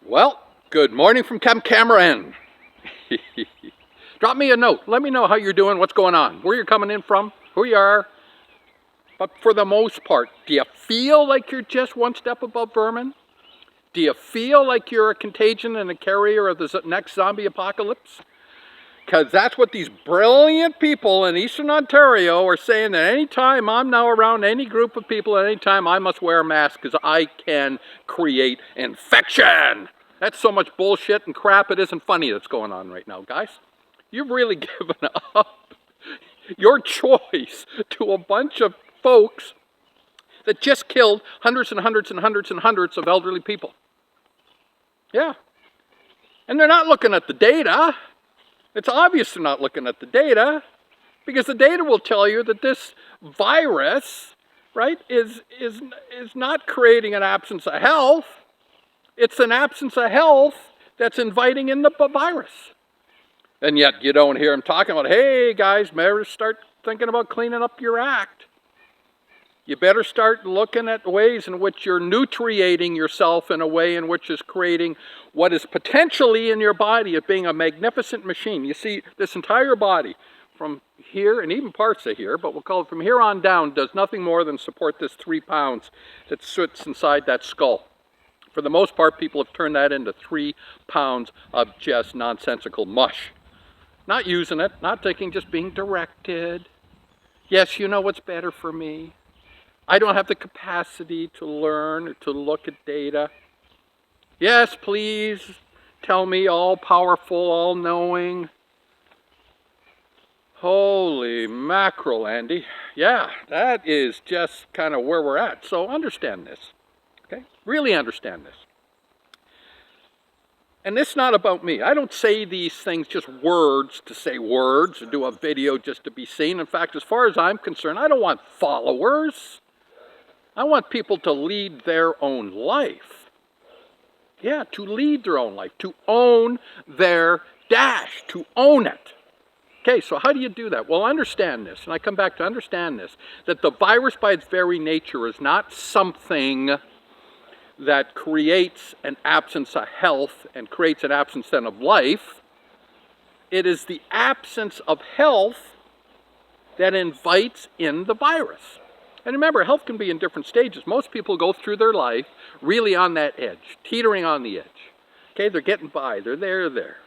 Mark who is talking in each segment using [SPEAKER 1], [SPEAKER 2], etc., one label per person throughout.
[SPEAKER 1] Well, good morning from Cameron. Drop me a note. Let me know how you're doing, what's going on, where you're coming in from, who you are. But for the most part, do you feel like you're just one step above vermin? Do you feel like you're a contagion and a carrier of the next zombie apocalypse? Because that's what these brilliant people in Eastern Ontario are saying, that anytime I'm now around any group of people, at any time I must wear a mask because I can create infection. That's so much bullshit and crap, it isn't funny that's going on right now, guys. You've really given up your choice to a bunch of folks that just killed hundreds and hundreds and hundreds and hundreds of elderly people. Yeah. And they're not looking at the data. It's obvious they're not looking at the data, because the data will tell you that this virus, right, is not creating an absence of health. It's an absence of health that's inviting in the virus. And yet you don't hear them talking about, hey guys, better start thinking about cleaning up your act. You better start looking at ways in which you're nutriating yourself in a way in which is creating what is potentially in your body as being a magnificent machine. You see, this entire body, from here and even parts of here, but we'll call it from here on down, does nothing more than support this 3 pounds that sits inside that skull. For the most part, people have turned that into 3 pounds of just nonsensical mush. Not using it, not thinking, just being directed. Yes, you know what's better for me. I don't have the capacity to learn or to look at data. Yes, please tell me, all powerful, all knowing. Holy mackerel, Andy. Yeah, that is just kind of where we're at. So understand this, okay? Really understand this. And it's not about me. I don't say these things just words to say words or do a video just to be seen. In fact, as far as I'm concerned, I don't want followers. I want people to lead their own life. Yeah, to lead their own life, to own their dash, to own it. Okay, so how do you do that? Well, understand this, and I come back to understand this, that the virus by its very nature is not something that creates an absence of health and creates an absence then of life. It is the absence of health that invites in the virus. And remember, health can be in different stages. Most people go through their life really on that edge, teetering on the edge. Okay, they're getting by, they're there.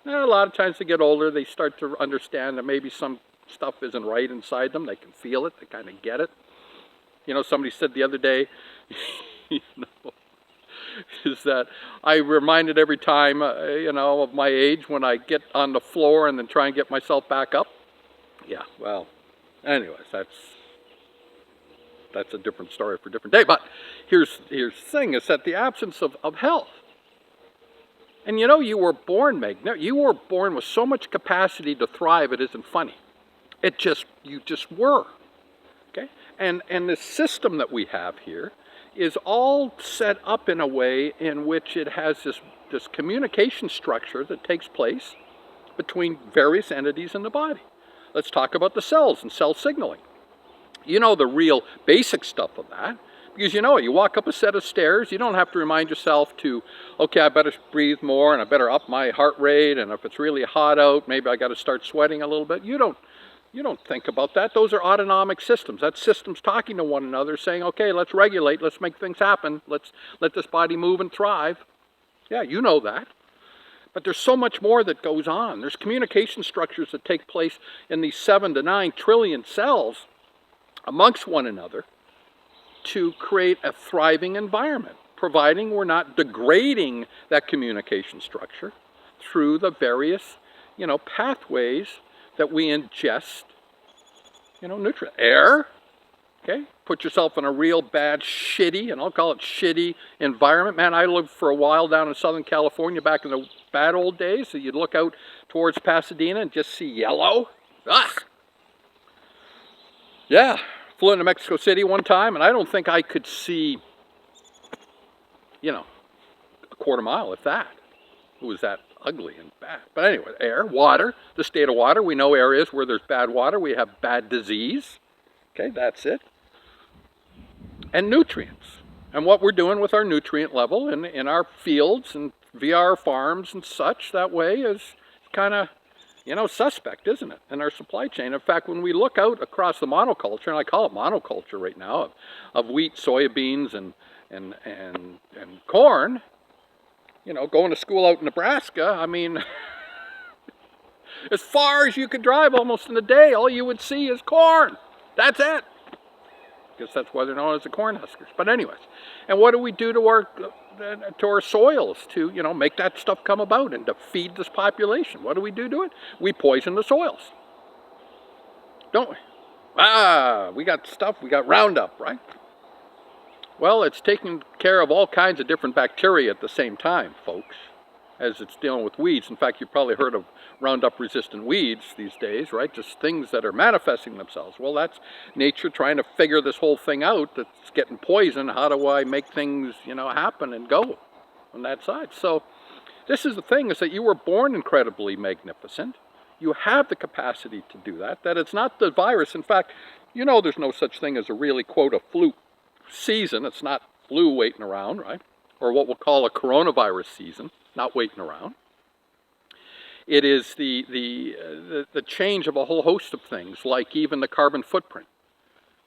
[SPEAKER 1] And a lot of times they get older, they start to understand that maybe some stuff isn't right inside them. They can feel it, they kind of get it. You know, somebody said the other day, is that I reminded every time, of my age when I get on the floor and then try and get myself back up. Yeah, well, anyways, that's a different story for a different day. But here's the thing, is that the absence of health. And you were born, Meg. You were born with so much capacity to thrive, it isn't funny. You just were. Okay? And the system that we have here is all set up in a way in which it has this communication structure that takes place between various entities in the body. Let's talk about the cells and cell signaling. You know the real basic stuff of that, because you walk up a set of stairs, you don't have to remind yourself to, okay, I better breathe more and I better up my heart rate, and if it's really hot out, maybe I got to start sweating a little bit. You don't think about that. Those are autonomic systems. That's systems talking to one another, saying, okay, let's regulate, let's make things happen, let's let this body move and thrive. Yeah, you know that. But there's so much more that goes on. There's communication structures that take place in these 7 to 9 trillion cells amongst one another to create a thriving environment, providing we're not degrading that communication structure through the various, pathways that we ingest, nutrient. Air, okay? Put yourself in a real bad, shitty, and I'll call it shitty environment. Man, I lived for a while down in Southern California back in the bad old days, so you'd look out towards Pasadena and just see yellow. Ugh! Yeah, flew into Mexico City one time, and I don't think I could see, a quarter mile, if that. It was that ugly and bad. But anyway, air, water, the state of water. We know areas where there's bad water, we have bad disease. Okay, that's it. And nutrients. And what we're doing with our nutrient level in our fields and via our farms and such that way is kind of, suspect, isn't it, in our supply chain. In fact, when we look out across the monoculture, and I call it monoculture right now, of wheat, soybeans, and corn, going to school out in Nebraska, I mean, as far as you could drive almost in a day, all you would see is corn. That's it. I guess that's why they're known as the corn huskers. But anyways, and what do we do to our soils to, make that stuff come about and to feed this population? What do we do to it? We poison the soils, don't we? We got Roundup, right? Well, it's taking care of all kinds of different bacteria at the same time, folks, as it's dealing with weeds. In fact, you've probably heard of Roundup-resistant weeds these days, right? Just things that are manifesting themselves. Well, that's nature trying to figure this whole thing out that's getting poison. How do I make things, happen and go on that side? So this is the thing, is that you were born incredibly magnificent. You have the capacity to do that it's not the virus. In fact, there's no such thing as a really, quote, a flu season. It's not flu waiting around, right? Or what we'll call a coronavirus season, not waiting around. It is the change of a whole host of things, like even the carbon footprint.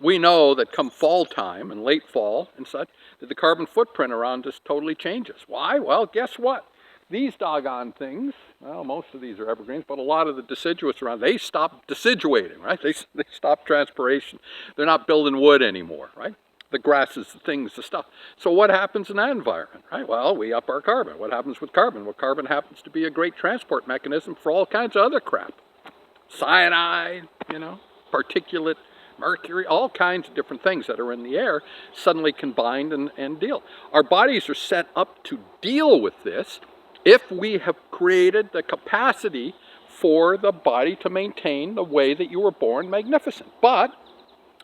[SPEAKER 1] We know that come fall time and late fall and such, that the carbon footprint around us totally changes. Why? Well, guess what? These doggone things, well, most of these are evergreens, but a lot of the deciduous around, they stop deciduating, right? They stop transpiration. They're not building wood anymore, right? The grasses, the things, the stuff. So what happens in that environment, right? Well, we up our carbon. What happens with carbon? Well, carbon happens to be a great transport mechanism for all kinds of other crap. Cyanide, particulate, mercury, all kinds of different things that are in the air suddenly combined and deal. Our bodies are set up to deal with this if we have created the capacity for the body to maintain the way that you were born magnificent. But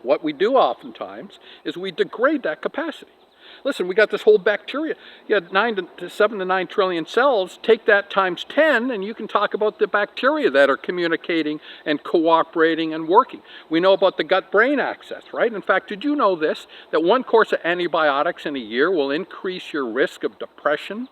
[SPEAKER 1] what we do oftentimes is we degrade that capacity. Listen, we got this whole bacteria. You had 7 to 9 trillion cells. Take that times 10, and you can talk about the bacteria that are communicating and cooperating and working. We know about the gut-brain axis, right? In fact, did you know this? That one course of antibiotics in a year will increase your risk of depression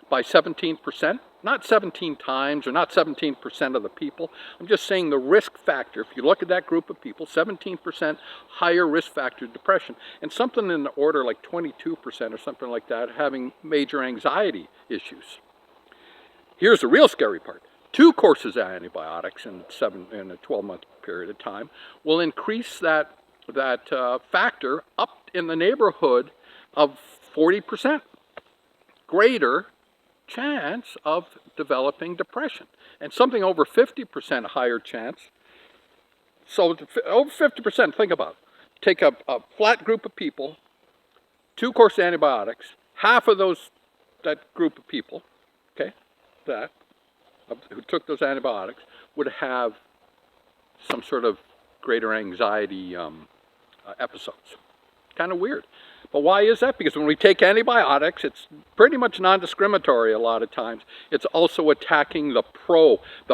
[SPEAKER 1] by 17%. Not 17 times or not 17% of the people. I'm just saying the risk factor. If you look at that group of people, 17% higher risk factor depression. And something in the order like 22% or something like that having major anxiety issues. Here's the real scary part. 2 courses of antibiotics in a 12-month period of time will increase that factor up in the neighborhood of 40%. Greater chance of developing depression, and something over 50% higher chance. So over 50%, think about it. Take a flat group of people, 2 course antibiotics, half of that group of people, okay, who took those antibiotics would have some sort of greater anxiety episodes. Kind of weird. But why is that? Because when we take antibiotics, it's pretty much non-discriminatory a lot of times. It's also attacking the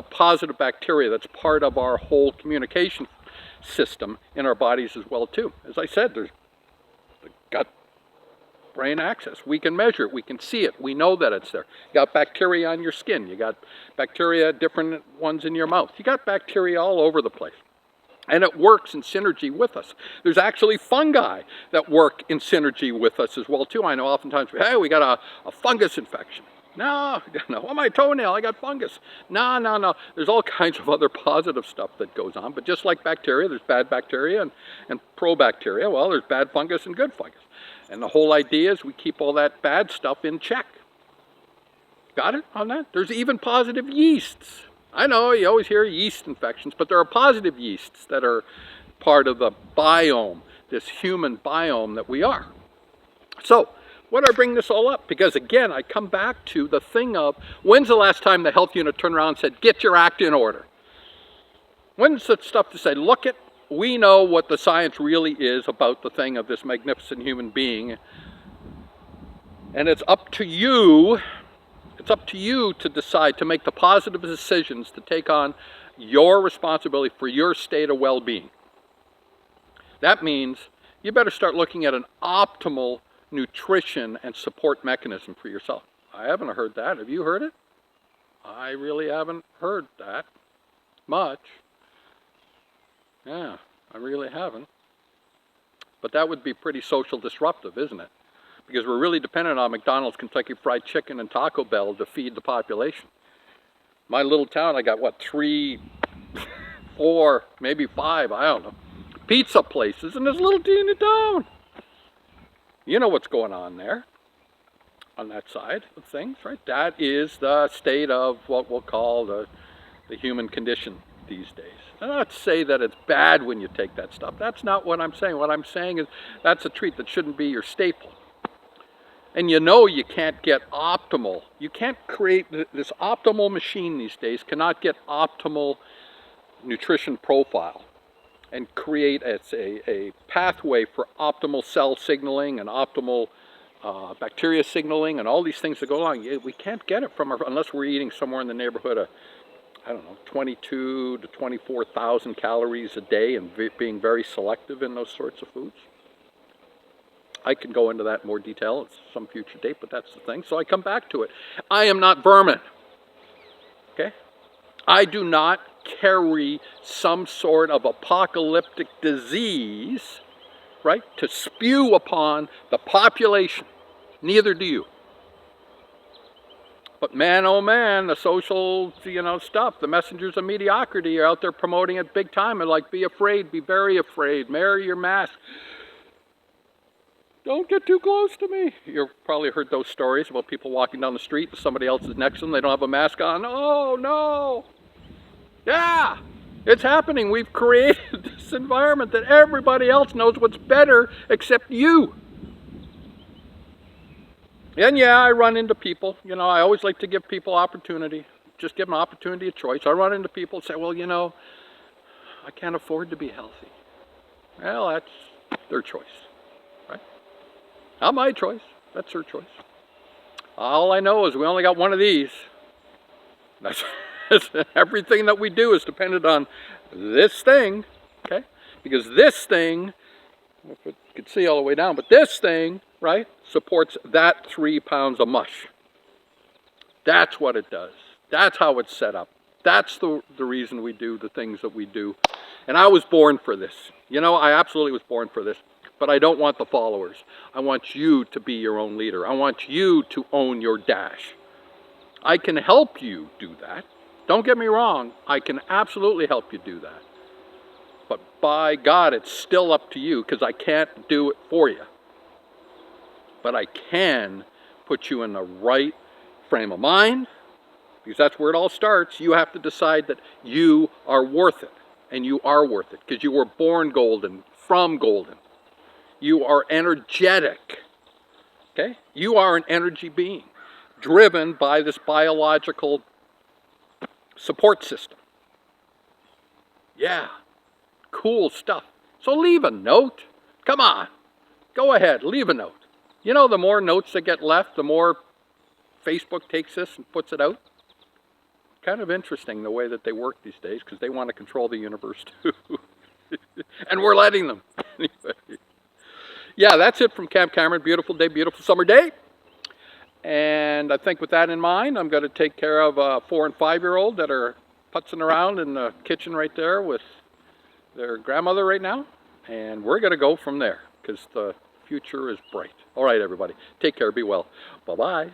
[SPEAKER 1] positive bacteria that's part of our whole communication system in our bodies as well too. As I said, there's the gut-brain axis. We can measure it. We can see it. We know that it's there. You got bacteria on your skin. You got bacteria, different ones in your mouth. You got bacteria all over the place. And it works in synergy with us. There's actually fungi that work in synergy with us as well too. I know oftentimes, hey, we got a fungus infection. No, oh, my toenail, I got fungus. No. There's all kinds of other positive stuff that goes on. But just like bacteria, there's bad bacteria and probacteria. Well, there's bad fungus and good fungus. And the whole idea is we keep all that bad stuff in check. Got it on that? There's even positive yeasts. I know you always hear yeast infections, but there are positive yeasts that are part of the biome, this human biome that we are. So, why do I bring this all up? Because again, I come back to the thing of, when's the last time the health unit turned around and said, get your act in order? When's the stuff to say, look we know what the science really is about the thing of this magnificent human being, and it's up to you. It's up to you to decide to make the positive decisions to take on your responsibility for your state of well-being. That means you better start looking at an optimal nutrition and support mechanism for yourself. I haven't heard that. Have you heard it? I really haven't heard that much. Yeah, I really haven't. But that would be pretty social disruptive, isn't it? Because we're really dependent on McDonald's, Kentucky Fried Chicken, and Taco Bell to feed the population. My little town, I got what, 3, 4, maybe 5, I don't know, pizza places in this little teeny town. You know what's going on there, on that side of things, right? That is the state of what we'll call the human condition these days. I'm not to say that it's bad when you take that stuff. That's not what I'm saying. What I'm saying is that's a treat that shouldn't be your staple. And you know you can't get optimal. You can't create this optimal machine these days, cannot get optimal nutrition profile and create a pathway for optimal cell signaling and optimal bacteria signaling and all these things that go along. We can't get it from unless we're eating somewhere in the neighborhood of, I don't know, 22 to 24,000 calories a day and being very selective in those sorts of foods. I can go into that in more detail at some future date, but that's the thing. So I come back to it. I am not vermin. Okay? I do not carry some sort of apocalyptic disease, right, to spew upon the population. Neither do you. But man, oh man, the social, stuff, the messengers of mediocrity are out there promoting it big time. And like, be afraid, be very afraid, wear your mask. Don't get too close to me. You've probably heard those stories about people walking down the street and somebody else is next to them. They don't have a mask on. Oh, no. Yeah, it's happening. We've created this environment that everybody else knows what's better except you. And yeah, I run into people. I always like to give people opportunity. Just give them opportunity of choice. I run into people and say, well, I can't afford to be healthy. Well, that's their choice. Not my choice. That's her choice. All I know is we only got one of these. That's everything that we do is dependent on this thing, okay? Because this thing, if you could see all the way down, but this thing, right, supports that 3 pounds of mush. That's what it does. That's how it's set up. That's the reason we do the things that we do. And I was born for this. I absolutely was born for this. But I don't want the followers. I want you to be your own leader. I want you to own your dash. I can help you do that. Don't get me wrong. I can absolutely help you do that. But by God, it's still up to you because I can't do it for you. But I can put you in the right frame of mind because that's where it all starts. You have to decide that you are worth it. And you are worth it because you were born golden, from golden. You are energetic, okay? You are an energy being driven by this biological support system. Yeah, cool stuff. So leave a note. Come on, go ahead, leave a note. The more notes that get left, the more Facebook takes this and puts it out. Kind of interesting the way that they work these days because they want to control the universe too. And we're letting them. Anyway. Yeah, that's it from Camp Cameron. Beautiful day, beautiful summer day. And I think with that in mind, I'm going to take care of a 4- and 5-year-old that are putzing around in the kitchen right there with their grandmother right now. And we're going to go from there because the future is bright. All right, everybody. Take care. Be well. Bye-bye.